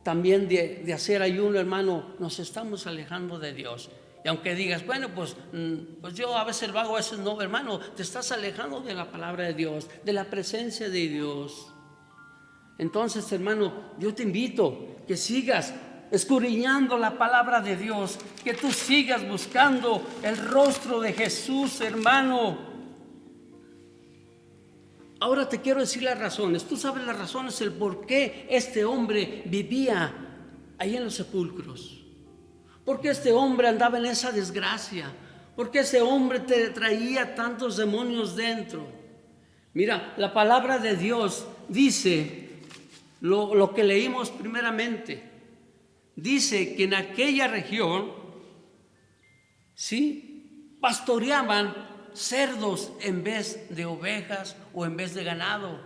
también de hacer ayuno, hermano, nos estamos alejando de Dios. Y aunque digas, bueno, pues yo a veces lo hago, a veces no, hermano, te estás alejando de la palabra de Dios, de la presencia de Dios. Entonces, hermano, yo te invito que sigas escudriñando la palabra de Dios, que tú sigas buscando el rostro de Jesús, hermano. Ahora te quiero decir las razones. Tú sabes las razones, el por qué este hombre vivía ahí en los sepulcros. ¿Por qué este hombre andaba en esa desgracia? ¿Por qué ese hombre te traía tantos demonios dentro? Mira, la palabra de Dios dice lo que leímos primeramente. Dice que en aquella región, sí, pastoreaban cerdos en vez de ovejas o en vez de ganado.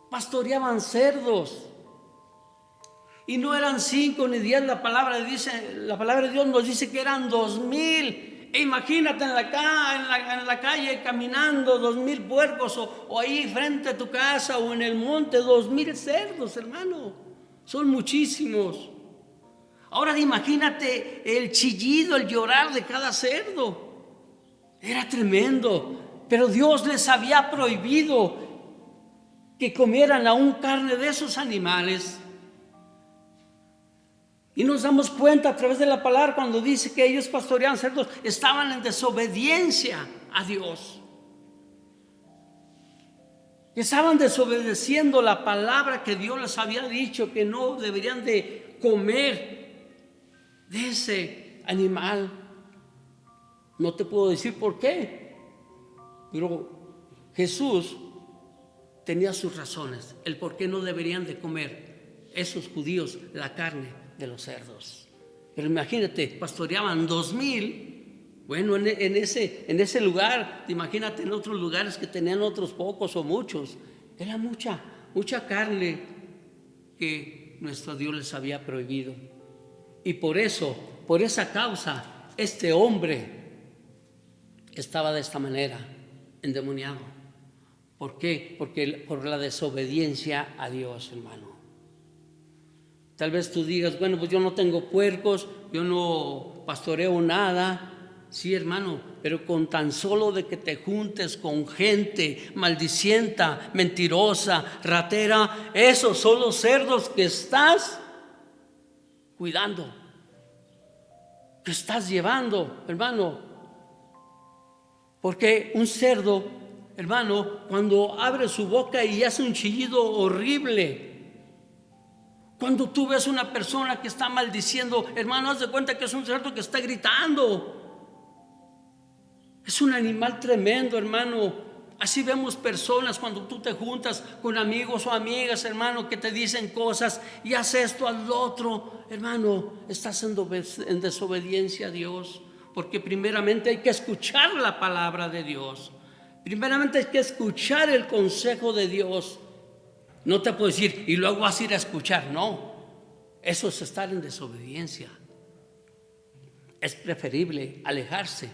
Pastoreaban cerdos. Y no eran 5 ni 10, la palabra de Dios nos dice que eran 2,000. E imagínate en la calle caminando 2,000 puercos, o ahí frente a tu casa o en el monte 2,000 cerdos, hermano. Son muchísimos. Ahora imagínate el chillido, el llorar de cada cerdo. Era tremendo, pero Dios les había prohibido que comieran aún carne de esos animales. Y nos damos cuenta a través de la palabra cuando dice que ellos pastoreaban cerdos, estaban en desobediencia a Dios. Estaban desobedeciendo la palabra que Dios les había dicho, que no deberían de comer de ese animal. No te puedo decir por qué, pero Jesús tenía sus razones, el por qué no deberían de comer esos judíos la carne de los cerdos. Pero imagínate, pastoreaban 2,000. Bueno, en ese lugar, imagínate en otros lugares que tenían otros pocos o muchos. Era mucha carne que nuestro Dios les había prohibido. Y por esa causa, este hombre estaba de esta manera, endemoniado. ¿Por qué? Porque por la desobediencia a Dios, hermano. Tal vez tú digas, bueno, pues yo no tengo puercos, yo no pastoreo nada. Sí, hermano, pero con tan solo de que te juntes con gente maldicienta, mentirosa, ratera, esos son los cerdos que estás cuidando, que estás llevando, hermano. Porque un cerdo, hermano, cuando abre su boca y hace un chillido horrible, cuando tú ves una persona que está maldiciendo, hermano, haz de cuenta que es un cerdo que está gritando. Es un animal tremendo, hermano. Así vemos personas cuando tú te juntas con amigos o amigas, hermano, que te dicen cosas y haz esto, haz lo otro. Hermano, estás en desobediencia a Dios. porque primeramente hay que escuchar la palabra de Dios. Primeramente hay que escuchar el consejo de Dios. No te puedo decir, y luego vas a ir a escuchar. No, eso es estar en desobediencia. Es preferible alejarse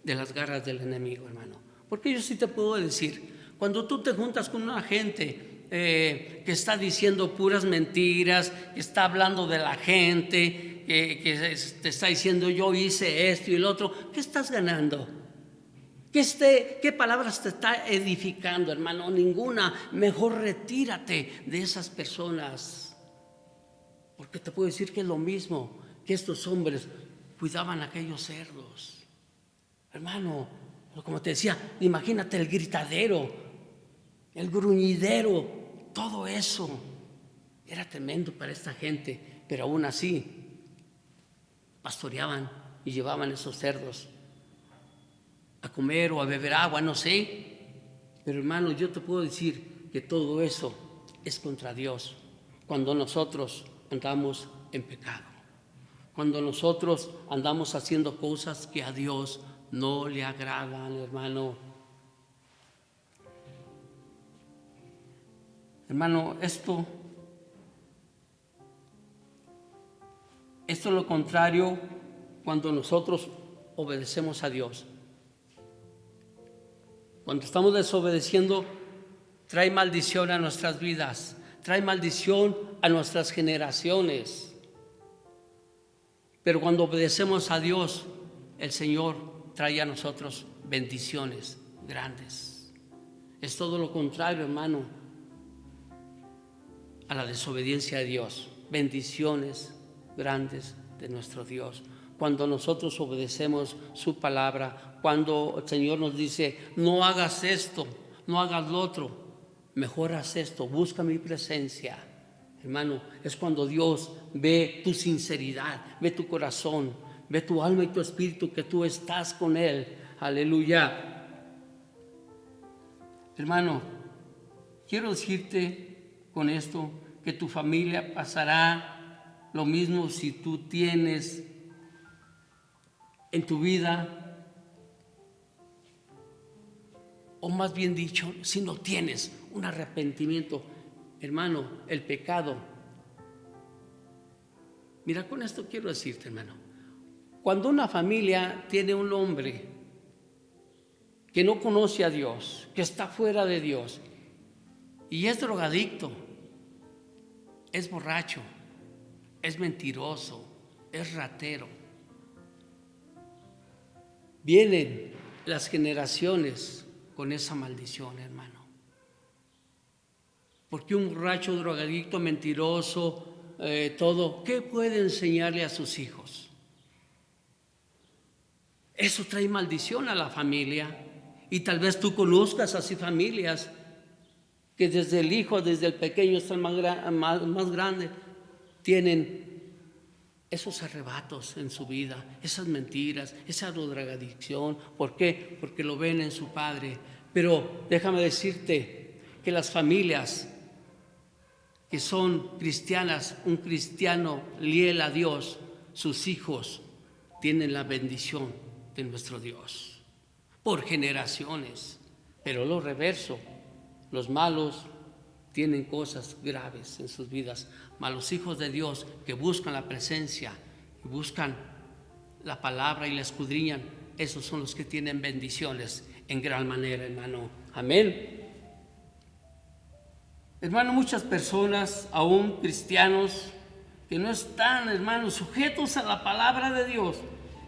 de las garras del enemigo, hermano. Porque yo sí te puedo decir, cuando tú te juntas con una gente que está diciendo puras mentiras, que está hablando de la gente, que te está diciendo yo hice esto y el otro, ¿qué estás ganando? ¿Qué palabras te está edificando, hermano? Ninguna. Mejor retírate de esas personas. Porque te puedo decir que es lo mismo que estos hombres cuidaban a aquellos cerdos. Hermano, como te decía, imagínate el gritadero, el gruñidero, todo eso. Era tremendo para esta gente, pero aún así pastoreaban y llevaban esos cerdos a comer o a beber agua, no sé. Pero hermano, yo te puedo decir que todo eso es contra Dios cuando nosotros andamos en pecado, cuando nosotros andamos haciendo cosas que a Dios no le agradan, hermano. Hermano, esto es lo contrario cuando nosotros obedecemos a Dios. Cuando estamos desobedeciendo, trae maldición a nuestras vidas, trae maldición a nuestras generaciones. Pero cuando obedecemos a Dios, el Señor trae a nosotros bendiciones grandes. Es todo lo contrario, hermano, a la desobediencia a Dios. Bendiciones grandes de nuestro Dios. Cuando nosotros obedecemos su palabra, cuando el Señor nos dice, no hagas esto, no hagas lo otro, mejor haz esto, busca mi presencia. Hermano, es cuando Dios ve tu sinceridad, ve tu corazón, ve tu alma y tu espíritu, que tú estás con Él. Aleluya. Hermano, quiero decirte con esto que tu familia pasará lo mismo si tú tienes en tu vida, o más bien dicho, si no tienes un arrepentimiento. Hermano, el pecado. Mira, con esto quiero decirte, hermano, cuando una familia tiene un hombre que no conoce a Dios, que está fuera de Dios y es drogadicto, es borracho, es mentiroso, es ratero, vienen las generaciones con esa maldición, hermano. Porque un borracho, drogadicto, mentiroso, todo, ¿qué puede enseñarle a sus hijos? Eso trae maldición a la familia. Y tal vez tú conozcas así familias que desde el hijo, desde el pequeño hasta el más grande, tienen esos arrebatos en su vida, esas mentiras, esa drogadicción. ¿Por qué? Porque lo ven en su padre. Pero déjame decirte que las familias que son cristianas, un cristiano leal a Dios, sus hijos tienen la bendición de nuestro Dios por generaciones. Pero lo reverso, los malos tienen cosas graves en sus vidas. Mas los hijos de Dios que buscan la presencia, buscan la palabra y la escudriñan, esos son los que tienen bendiciones en gran manera, hermano. Amén. Hermano, muchas personas, aún cristianos, que no están, hermanos, sujetos a la palabra de Dios,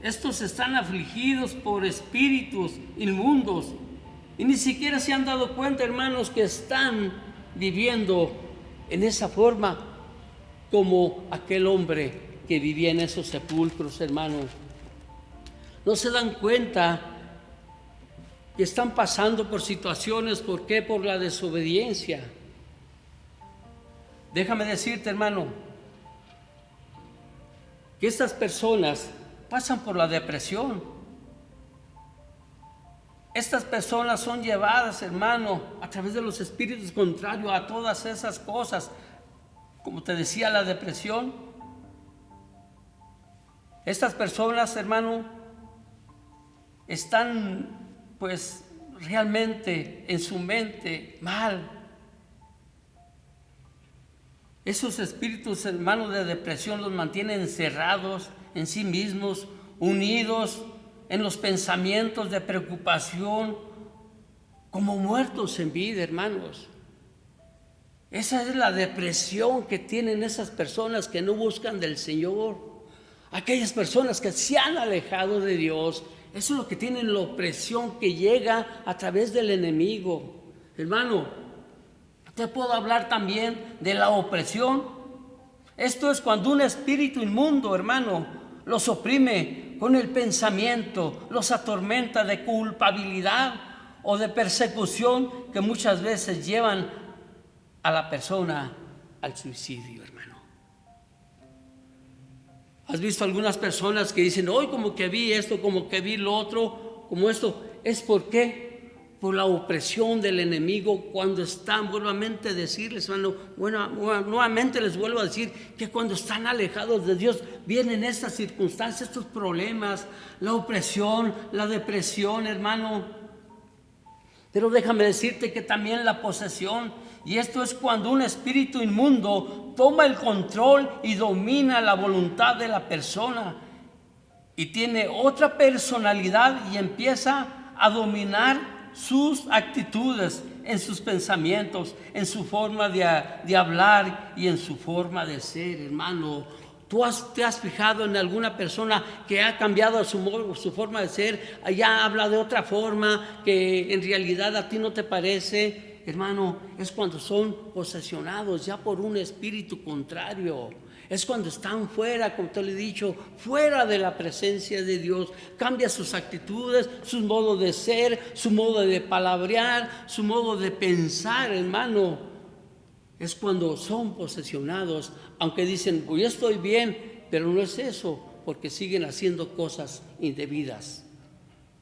estos están afligidos por espíritus inmundos y ni siquiera se han dado cuenta, hermanos, que están viviendo en esa forma como aquel hombre que vivía en esos sepulcros, hermano. No se dan cuenta que están pasando por situaciones. ¿Por qué? Por la desobediencia. Déjame decirte, hermano, que estas personas pasan por la depresión. Estas personas son llevadas, hermano, a través de los espíritus contrarios a todas esas cosas. Como te decía, la depresión. Estas personas, hermano, están pues realmente en su mente mal. Esos espíritus, hermanos, de depresión los mantienen encerrados en sí mismos, unidos en los pensamientos de preocupación, como muertos en vida, hermanos. Esa es la depresión que tienen esas personas que no buscan del Señor. Aquellas personas que se han alejado de Dios. Eso es lo que tienen, la opresión que llega a través del enemigo. Hermano, te puedo hablar también de la opresión. Esto es cuando un espíritu inmundo, hermano, los oprime con el pensamiento, los atormenta de culpabilidad o de persecución que muchas veces llevan a la persona al suicidio, hermano. ¿Has visto algunas personas que dicen, hoy como que vi esto, como que vi lo otro, como esto? ¿Es por qué? Por la opresión del enemigo cuando están, nuevamente decirles, hermano, nuevamente les vuelvo a decir que cuando están alejados de Dios vienen estas circunstancias, estos problemas, la opresión, la depresión, hermano. Pero déjame decirte que también la posesión, y esto es cuando un espíritu inmundo toma el control y domina la voluntad de la persona y tiene otra personalidad y empieza a dominar sus actitudes, en sus pensamientos, en su forma de hablar y en su forma de ser, hermano. ¿Tú te has fijado en alguna persona que ha cambiado su forma de ser? Ya habla de otra forma que en realidad a ti no te parece. Hermano, es cuando son posesionados ya por un espíritu contrario. Es cuando están fuera, como te lo he dicho, fuera de la presencia de Dios. Cambia sus actitudes, su modo de ser, su modo de palabrear, su modo de pensar, hermano. Es cuando son posesionados, aunque dicen, pues yo estoy bien, pero no es eso, porque siguen haciendo cosas indebidas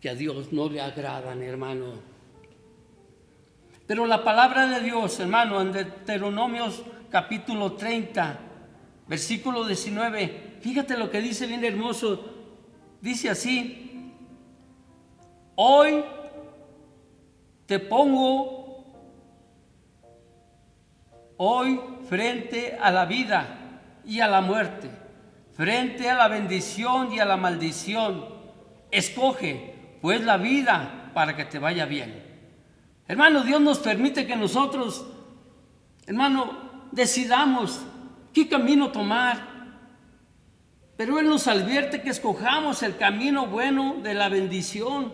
que a Dios no le agradan, hermano. Pero la palabra de Dios, hermano, en Deuteronomios capítulo 30, versículo 19, fíjate lo que dice bien hermoso, dice así: hoy te pongo frente a la vida y a la muerte, frente a la bendición y a la maldición. Escoge pues la vida para que te vaya bien. Hermano, Dios nos permite que nosotros, hermano, decidamos qué camino tomar, pero Él nos advierte que escojamos el camino bueno de la bendición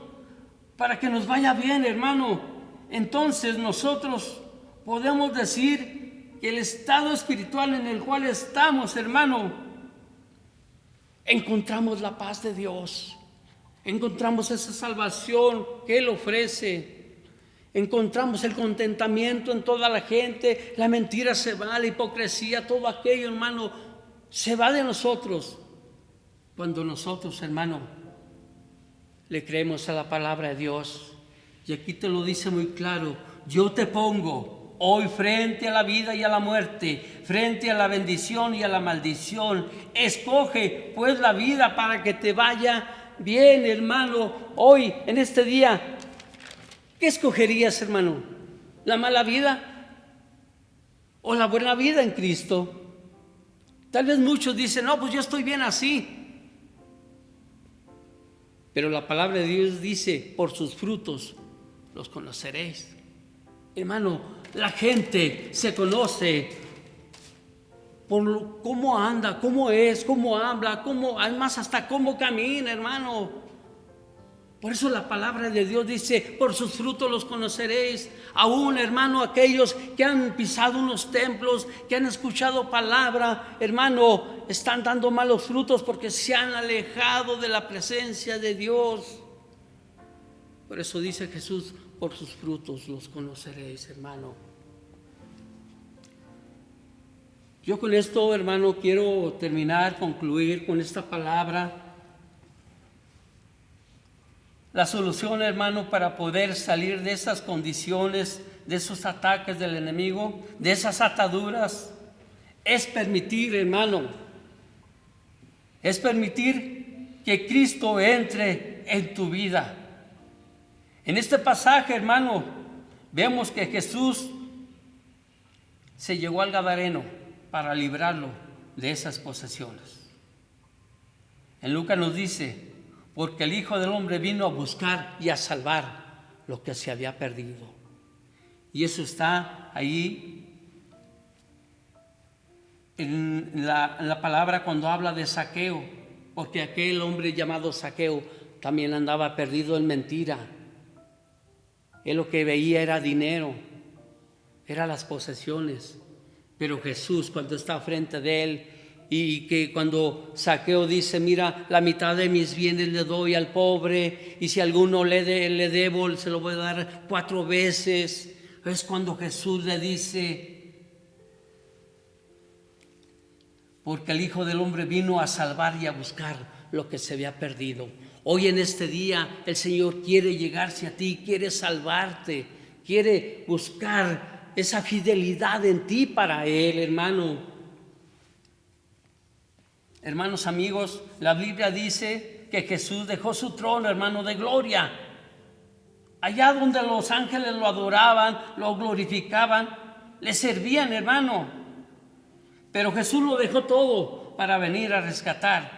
para que nos vaya bien, hermano. Entonces nosotros podemos decir que el estado espiritual en el cual estamos, hermano, encontramos la paz de Dios, encontramos esa salvación que Él ofrece. Encontramos el contentamiento en toda la gente, la mentira se va, la hipocresía, todo aquello, hermano, se va de nosotros. Cuando nosotros, hermano, le creemos a la palabra de Dios. Y aquí te lo dice muy claro: yo te pongo hoy frente a la vida y a la muerte, frente a la bendición y a la maldición. Escoge pues la vida para que te vaya bien, hermano. Hoy, en este día, ¿qué escogerías, hermano? ¿La mala vida o la buena vida en Cristo? Tal vez muchos dicen, no, pues yo estoy bien así. Pero la palabra de Dios dice, por sus frutos los conoceréis. Hermano, la gente se conoce por cómo anda, cómo es, cómo habla, además hasta cómo camina, hermano. Por eso la palabra de Dios dice, por sus frutos los conoceréis. Aún, hermano, aquellos que han pisado unos templos, que han escuchado palabra, hermano, están dando malos frutos porque se han alejado de la presencia de Dios. Por eso dice Jesús, por sus frutos los conoceréis, hermano. Yo con esto, hermano, quiero concluir con esta palabra. La solución, hermano, para poder salir de esas condiciones, de esos ataques del enemigo, de esas ataduras, es permitir, hermano, es permitir que Cristo entre en tu vida. En este pasaje, hermano, vemos que Jesús se llegó al Gadareno para librarlo de esas posesiones. En Lucas nos dice, porque el Hijo del Hombre vino a buscar y a salvar lo que se había perdido. Y eso está ahí en la palabra cuando habla de Zaqueo, porque aquel hombre llamado Zaqueo también andaba perdido en mentira. Él lo que veía era dinero, eran las posesiones. Pero Jesús, cuando está frente de él, y que cuando Zaqueo dice, mira, la mitad de mis bienes le doy al pobre, y si alguno le debo, se lo voy a dar 4 veces. Es cuando Jesús le dice, porque el Hijo del Hombre vino a salvar y a buscar lo que se había perdido. Hoy en este día el Señor quiere llegarse a ti, quiere salvarte, quiere buscar esa fidelidad en ti para Él, hermano. Hermanos, amigos, la Biblia dice que Jesús dejó su trono, hermano, de gloria. Allá donde los ángeles lo adoraban, lo glorificaban, le servían, hermano. Pero Jesús lo dejó todo para venir a rescatar,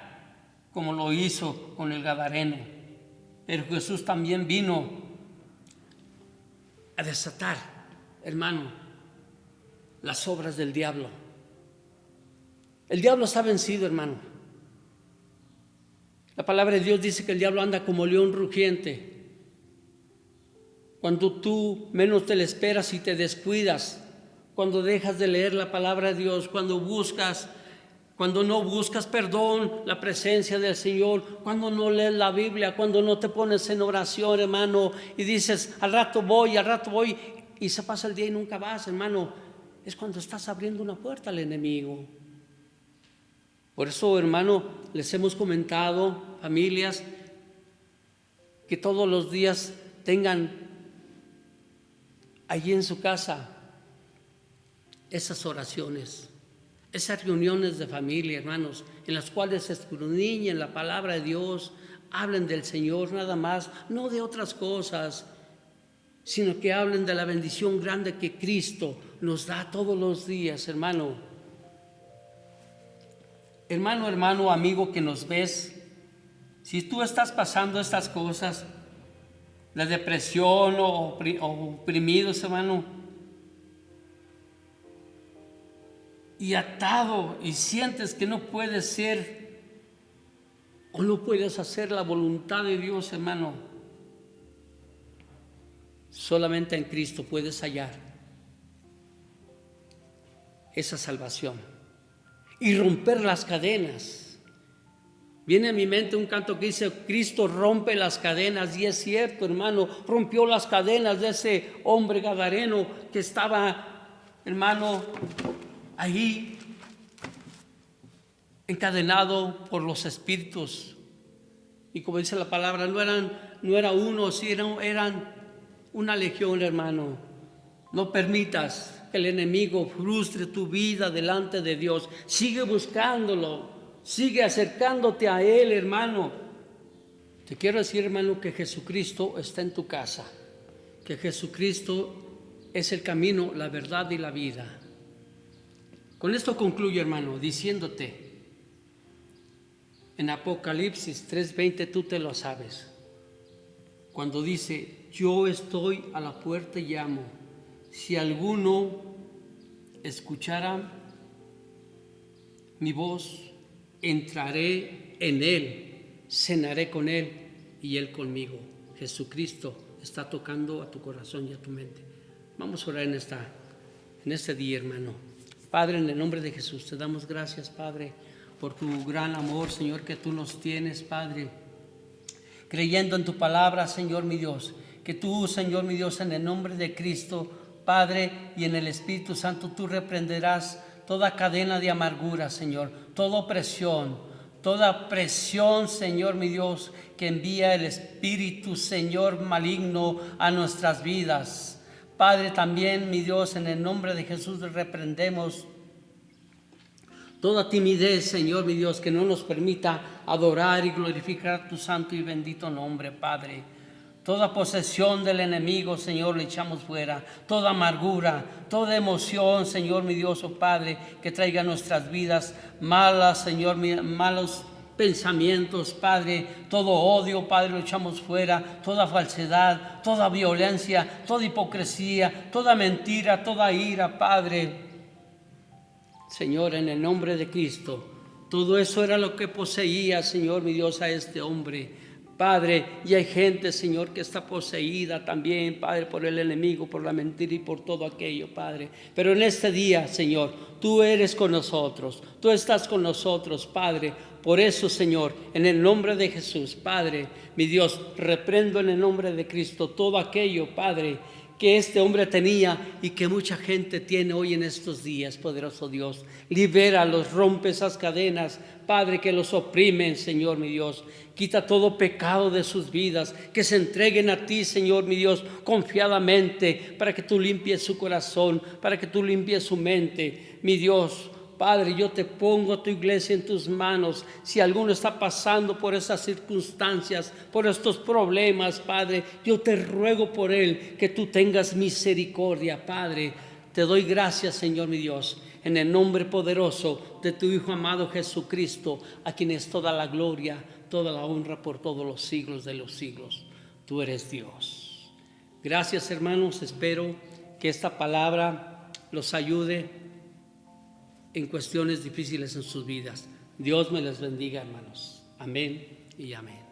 como lo hizo con el Gadareno. Pero Jesús también vino a desatar, hermano, las obras del diablo. El diablo está vencido, hermano. La palabra de Dios dice que el diablo anda como león rugiente. Cuando tú menos te le esperas y te descuidas, cuando dejas de leer la palabra de Dios, cuando no buscas perdón, la presencia del Señor, cuando no lees la Biblia, cuando no te pones en oración, hermano, y dices, al rato voy, y se pasa el día y nunca vas, hermano, es cuando estás abriendo una puerta al enemigo. Por eso, hermano, les hemos comentado, familias, que todos los días tengan allí en su casa esas oraciones, esas reuniones de familia, hermanos, en las cuales se escudriñen la palabra de Dios, hablen del Señor nada más, no de otras cosas, sino que hablen de la bendición grande que Cristo nos da todos los días, hermano. Hermano, amigo que nos ves, si tú estás pasando estas cosas, la depresión o oprimidos, hermano, y atado y sientes que no puedes ser o no puedes hacer la voluntad de Dios, hermano, solamente en Cristo puedes hallar esa salvación y romper las cadenas. Viene a mi mente un canto que dice, Cristo rompe las cadenas, y es cierto, hermano, rompió las cadenas de ese hombre gadareno que estaba, hermano, ahí encadenado por los espíritus. Y como dice la palabra, no era uno, sí eran una legión, hermano. No permitas que el enemigo frustre tu vida delante de Dios. Sigue buscándolo, sigue acercándote a Él, hermano. Te quiero decir, hermano, que Jesucristo está en tu casa, que Jesucristo es el camino, la verdad y la vida. Con esto concluyo, hermano, diciéndote en Apocalipsis 3:20, tú te lo sabes, cuando dice, yo estoy a la puerta y llamo. Si alguno escuchara mi voz, entraré en él, cenaré con él y él conmigo. Jesucristo está tocando a tu corazón y a tu mente. Vamos a orar en este día, hermano. Padre, en el nombre de Jesús, te damos gracias, Padre, por tu gran amor, Señor, que tú nos tienes, Padre. Creyendo en tu palabra, Señor mi Dios, que tú, Señor mi Dios, en el nombre de Cristo, Padre, y en el Espíritu Santo, tú reprenderás toda cadena de amargura, Señor, toda presión, Señor mi Dios, que envía el Espíritu, Señor, maligno a nuestras vidas. Padre, también, mi Dios, en el nombre de Jesús reprendemos toda timidez, Señor, mi Dios, que no nos permita adorar y glorificar tu santo y bendito nombre, Padre. Toda posesión del enemigo, Señor, le echamos fuera. Toda amargura, toda emoción, Señor, mi Dios, oh Padre, que traiga a nuestras vidas malas, Señor, malos pensamientos, Padre. Todo odio, Padre, lo echamos fuera. Toda falsedad, toda violencia, toda hipocresía, toda mentira, toda ira, Padre. Señor, en el nombre de Cristo, todo eso era lo que poseía, Señor, mi Dios, a este hombre. Padre, y hay gente, Señor, que está poseída también, Padre, por el enemigo, por la mentira y por todo aquello, Padre. Pero en este día, Señor, tú eres con nosotros, tú estás con nosotros, Padre. Por eso, Señor, en el nombre de Jesús, Padre, mi Dios, reprendo en el nombre de Cristo todo aquello, Padre, que este hombre tenía y que mucha gente tiene hoy en estos días, poderoso Dios. Libéralos, rompe esas cadenas, Padre, que los oprimen, Señor, mi Dios. Quita todo pecado de sus vidas, que se entreguen a ti, Señor, mi Dios, confiadamente, para que tú limpies su corazón, para que tú limpies su mente, mi Dios. Padre, yo te pongo a tu iglesia en tus manos. Si alguno está pasando por esas circunstancias, por estos problemas, Padre, yo te ruego por él que tú tengas misericordia, Padre. Te doy gracias, Señor mi Dios, en el nombre poderoso de tu Hijo amado Jesucristo, a quien es toda la gloria, toda la honra por todos los siglos de los siglos. Tú eres Dios. Gracias, hermanos. Espero que esta palabra los ayude en cuestiones difíciles en sus vidas. Dios me les bendiga, hermanos. Amén y amén.